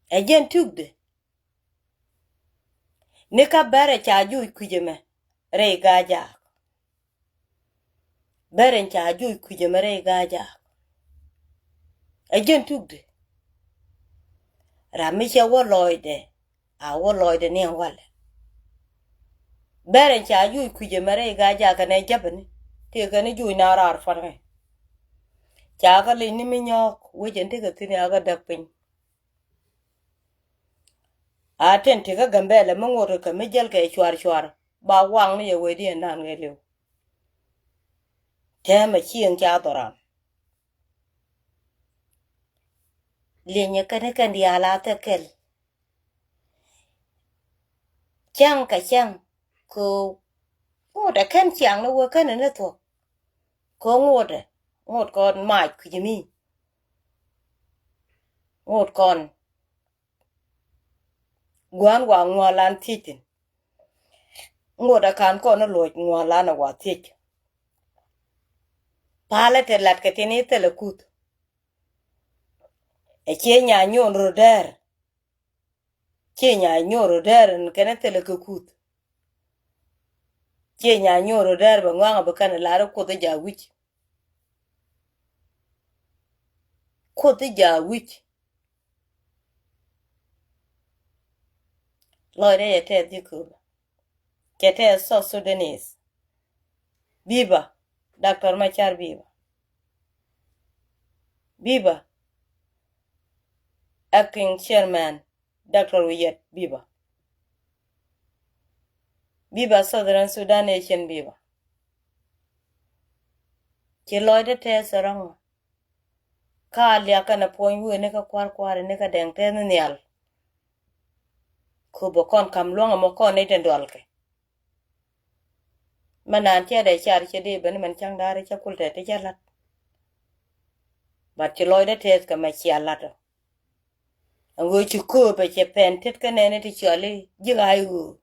Ejen tugde. Nika bere chaju kujeme. Rei gaja. Beren chaju kujeme rei gaja. Ejen tugde. Ramisha wo loide. A wo loide ni wale. Beren chaju kujeme rei gaja kane jabani. Tika ni ju na rar fange. Chaka li ni minyok. Wijen tika tini aga dakpin. Aten tika gambele mungore ka mijel ke chwar. Ba wang ni ye wedi nan ngeliu. Tema chieng cha doran. Lieng kane kandi ala tekel. Chang ka chang. Ko ngode kan chang no wo kan ne to. Ko ngode. Ngod kon mai kujimi. Ngod kon. Guan wa ngwalan titin. Ngode kan ko no loj ngwalan wa tik. Pale te lat ka tini tele kut. E chenya nyon roder. Chenya nyon roder nkene tele kut. Chenya nyon roder ba ngwanga bakana laro kote ja wich. Kote ja wich. Loide yete dikuba. Kete so Sudanese. Biba. Dr. Machar Biba. Biba. Acting Chairman. Dr. Wiyet Biba. Biba Southern Sudan Nation Biba. Che loide te sarang. Ka liaka na poinwe neka kwar neka deng te nial. Kubo kon kam luanga mo kon iten dolke. Manan tia de char chede bani man chang dare cha kulte te chalat. But che loide te ka ma chialato. Ango chuko pe che pen tet ka nene te chali jiga ayu.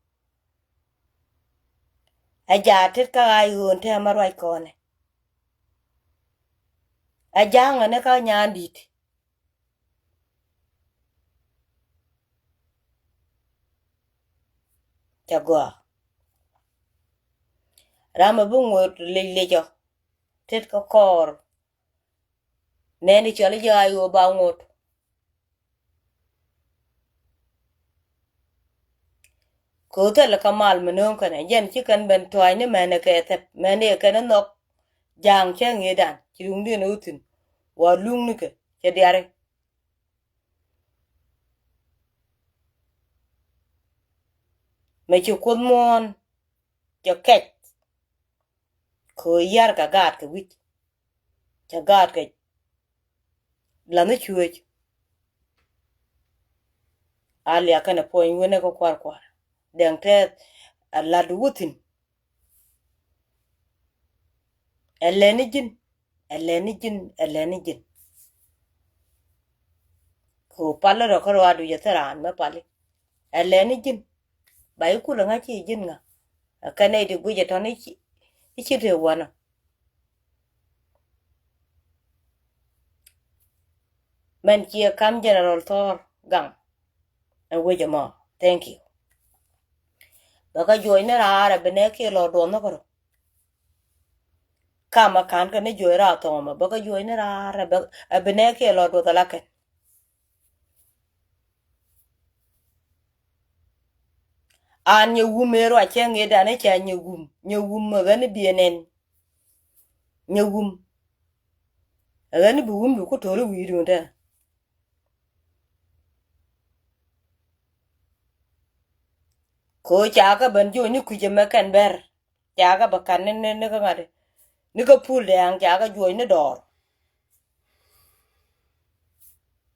Aja tet ka ayu te amarwai kone. Aja nga ne ka nyandit. Chagwa. Rama bungo lejo. Tet ka kor. Nene chali jiga ayu ba ngot. Kote la kamal menung kana yen chikan ben toy ni mane ke tep mane ke nok jang chen yedan chirung din utin wa lung ni ke che diare me chu mon cho ket ko yar ka gat ke wich cha gat ke la ni chuech ali akana poin wene ko kwar deng te la dutin elenijin ko pala ro ko adu yetaran me pali elenijin bai kula nga chi jin nga akane di guje to ni chi te wana men chi kam general thor gang we jama thank you baka join na ara bene ke lo do no ko kama kan ka ne joira to ma baka join na ara bene ke lo do la ke an ye wumero a chenge da ne cha nye wum ma gani bienen nye wum gani bu wum ko tole wiru nda ko cha ka ban jo ni ku je makan ber cha ka bakan ne ka ngade ni ka pul de ang cha ka jo ni dor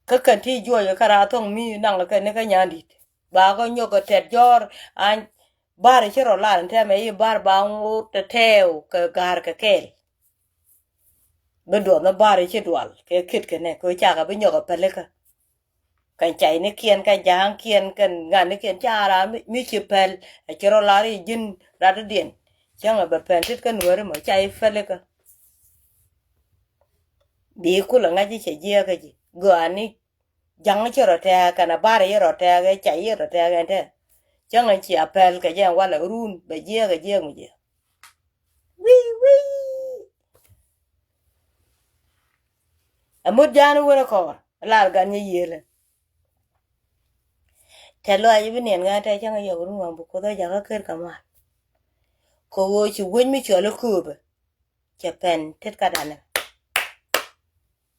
ka kan ti jo ya kara tong mi nang ka ne ka nyandi ba ko nyo ko tet jor an bar chero lan te me bar ba ngu te teo ka gar ka kel bedo na bar che dual ke kit ke ne ko cha ka bi nyo ko pele ka kan chai ne kien ka jang kien kan ngan ne kien cha ra mi chi pel chero la ri jin ra de dien chang ba pen tit kan wer mo chai pele ka bi ku la ngaji che je ka ji go ani jang chero te kana bare yero te ga chai yero te ga te chang an chi apel ka jang wala run be je mu je wi amud janu wona ko la ga ni yele te lo ayi binen ga te chang yo run wan bu ko da ja ka ker kama ko wo chi won mi cholo ku be che pen tet ka dana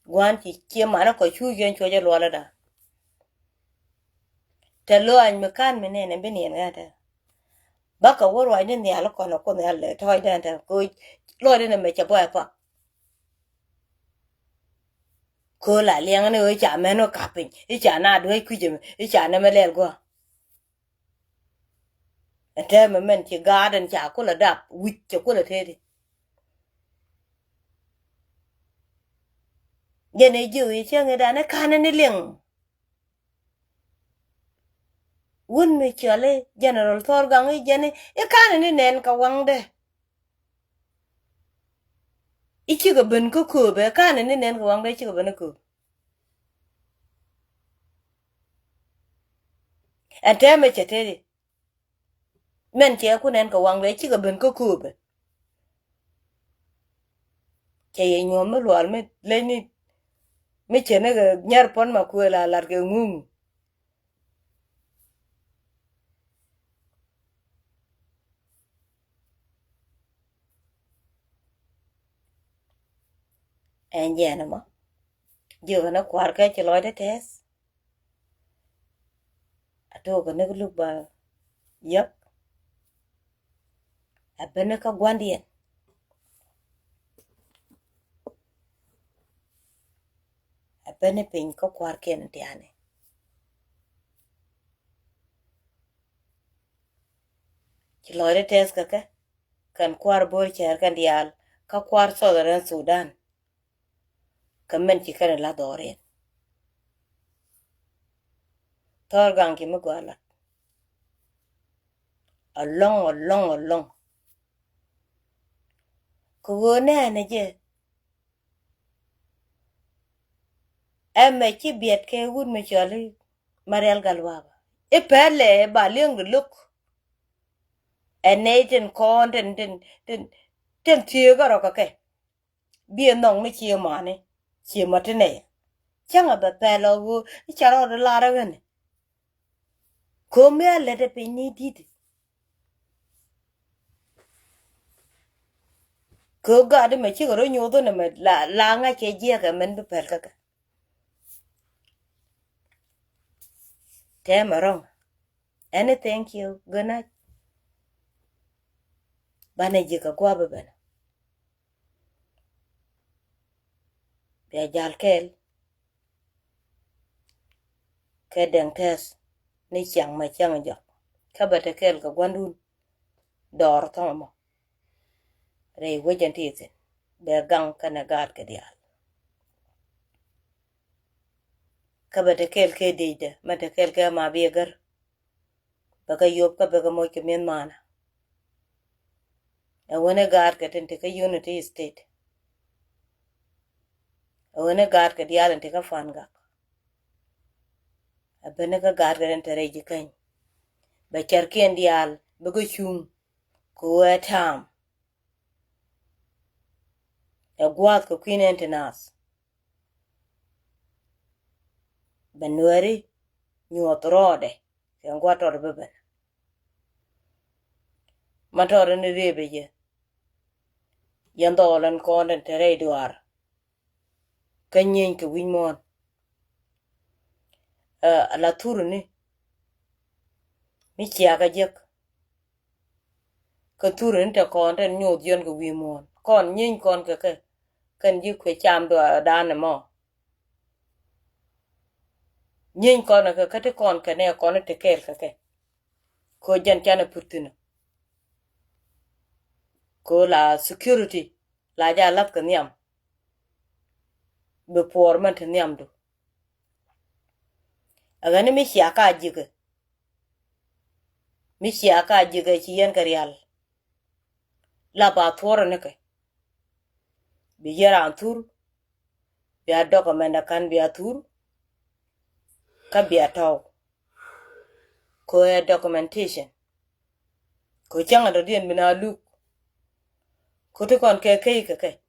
gwan chi che mana ko chu gen cho je lo la da te lo an me kan me ne binen ga te baka wor wa ni ala ko no ko ne ale toy den te ko lo de ne me che bo pa ko la liang ne o cha me no kapin I cha na do ku je I cha na me le go ate me men chi garden cha ko la dap wi che ko la te di ye ne ju I che nge da ne kan ne liang won me chale general thor gang I je ne e kan ne nen ka wang de I chi ga ben ko be kan ne nen ka wang de chi ga ben ko ate me che te di men che ku nen ka wang de chi ga ben ko be che ye nyom me lwal me le ni me che ne ga nyar pon ma ku la lar ke ngum en je na mo jo na kwar ka che lo de tes ato ko ne lu ba yep a ben ka gwandien a ben pin ko kwar ken tiane che lo de tes ka kan kwar bor cher kan dial ka kwar Southern Sudan ka men ci kan la dore tor gang ki mo gwala a long ko ne je emme ci biet ke wun me chali Marial Galwa e pele ba liang de look en nation con ten tie ga ro ka ke bi nong ni chi ma ne chi ma te ne changa ba pelo wu charo de la ra ne ko me le de pe ni dit ko ga de me chi ro nyu do ne me la nga che je ka men be per ka te ma rong and thank you good night bane je ka kwa be ben be jal kel ke den tes ni chang ma chang jo ka ba te kel ka gwandun dor to mo re wejen ti be gang kana gad ke dia ka ba te kel ke de ma te kel ke ma bi gar ba ka yob ka ba ka mo ke men mana e wona gad ke tin te ka unity state e wona gad ke dia te ka fan ga a bene ka gad ke te re ji kan ba char ken dial ba ko chung ko etam e gwat ko kinen tenas benwari nyuot rode ke ngwator beben matore ni rebe je yandolan konden tere duar kanyen ke winmon la turni mi chiaga jek ka turin te konden nyod yon ke winmon kon nyen kon ke kan ji kwe cham do dan mo nyen kon ke kate kon ke ne kon te kel ke ko jan chana putina ko la security la ja lap ke nyam be por man te nyam do agani mi chiaka jige chi yen karial la ba thoro ne ke bi yara tur bi adoka menda kan bi atur ka bia taw ko documentation ko changa do dien mina lu ko te kon ke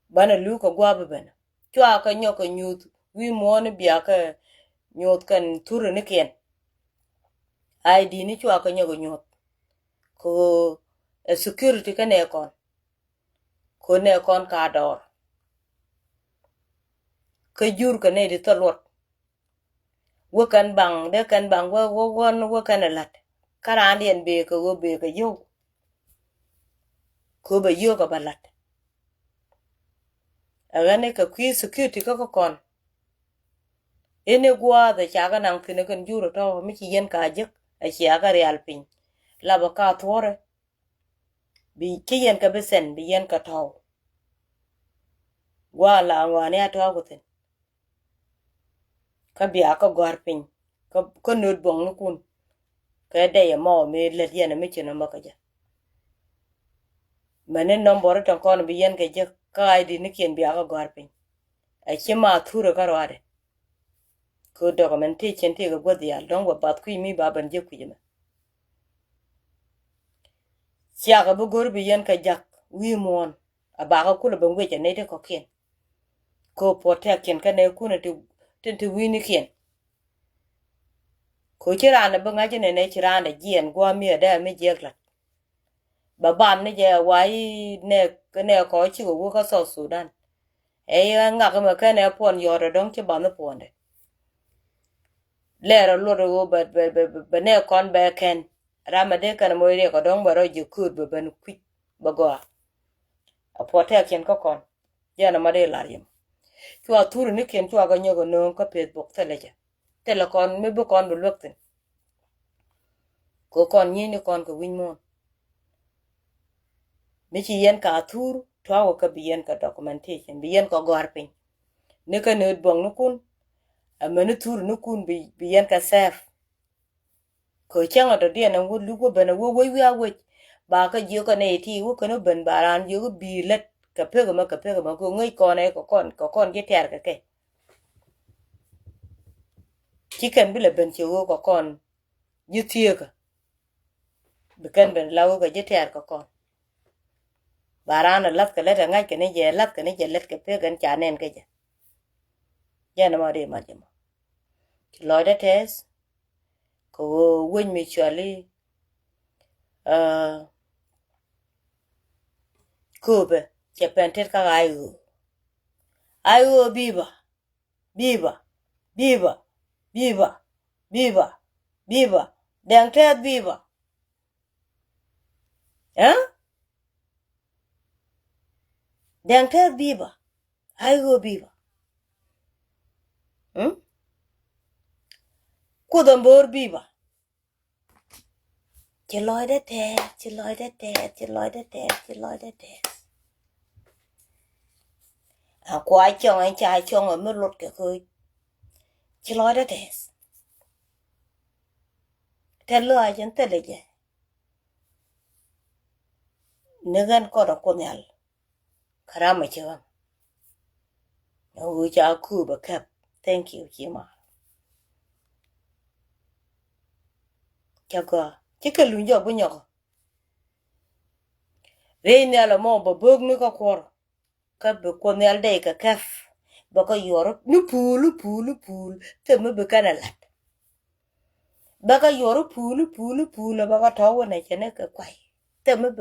bana lu ko gwa bana chwa ka nyoko nyut wi mon bia ka nyot kan turu ne ken ID ni chwa ka nyoko nyot ko security ka ne kon ko ne kon ka dor ka jur ka ne di tolot wo kan bang de kan bang wo kan lat karan dien be ka wo be ka yo ko ba yo ka balat agane ka kwi security ka kon ene gwa da chaga nang kine kan juro to mi ci yen ka jek a ci aga real pin la ba ka thore bi ci yen ka besen bi yen ka taw gwa la ngwane ato ko tin ka bi aka gwar pin ka nod bong nu kun ka de ya mo me le yen mi ci no maka ja manen nombor to kon bi yen ka jek ka ID ni ken bi aka gwar pin a ci ma thuro ka rwade ko documentation te ga gwadi ya don wa bat ku mi baban je ku jima sia ga bu gor bi yen ka jak wi mon aba ga kula ban weje ne de ko ken ko protect ken ka ne ku ne te wi ni ken ko kira na ban aje ne kira na gien gwa mi da mi je glat babam ne je wai ne ko chi go ka so Sudan e nga ga ma ka ne pon yoro don ki ba ne ponde Läär lo ba ne kon ba ken ramade kan mo re ko don baro ju kud ba ban kwit ba go a pote ken ko kon yana made larim kwa turu ni ken kwa ga nyogo no ko pet bok teleja telekon me bu kon bu lokten ko kon ni kon ko win mon mi ci yen ka turu to ka bi yen ka documentation bi yen ko gor pin ne ka ne bong no kun amene turu no kun bi yen ka sef ko changa do dia na wo lu ko bana wo wi awe ba ka je ko ne ti wo ko no ben baran je ko bi let ka pe ma ko ngai ko ne ko kon ge ter ka ke chicken bi le ben che wo ko kon je tie ka be kan ben lawo ka je ter ko kon baran lat ka let ngai ke ne je lat ka ne je let ka pe gan cha nen ke je ya na ma de ma je ma lo da tes ko win mi chali kobe che pentet ka ayo biba dang tet biba dang tet biba ayo biba kudambor biba che loy da te a kwai chong anh trai chong ở mức lột cái khơi chỉ nói đó thế lừa chân thế đấy chứ nếu gan có được con nhal khara mà chưa ôi cha khu bạc cấp thank you chị mà cha có chỉ cần luôn giờ bây giờ đây nè là mò bờ bơm nữa có quở cái bờ con nhal đây cái cấp bác có yoro nu pool thế mới bữa cái này lặt bác có yoro pool bác có tháo cái này cho nó cái quay thế mới